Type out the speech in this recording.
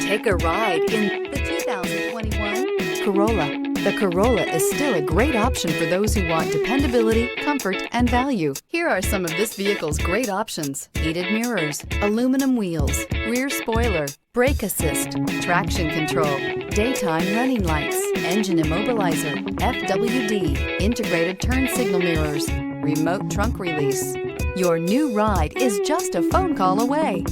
Take a ride in the 2021 Corolla. The Corolla is still a great option for those who want dependability, comfort, and value. Here are some of this vehicle's great options: heated mirrors, aluminum wheels, rear spoiler, brake assist, traction control, daytime running lights, engine immobilizer, FWD, integrated turn signal mirrors, remote trunk release. Your new ride is just a phone call away.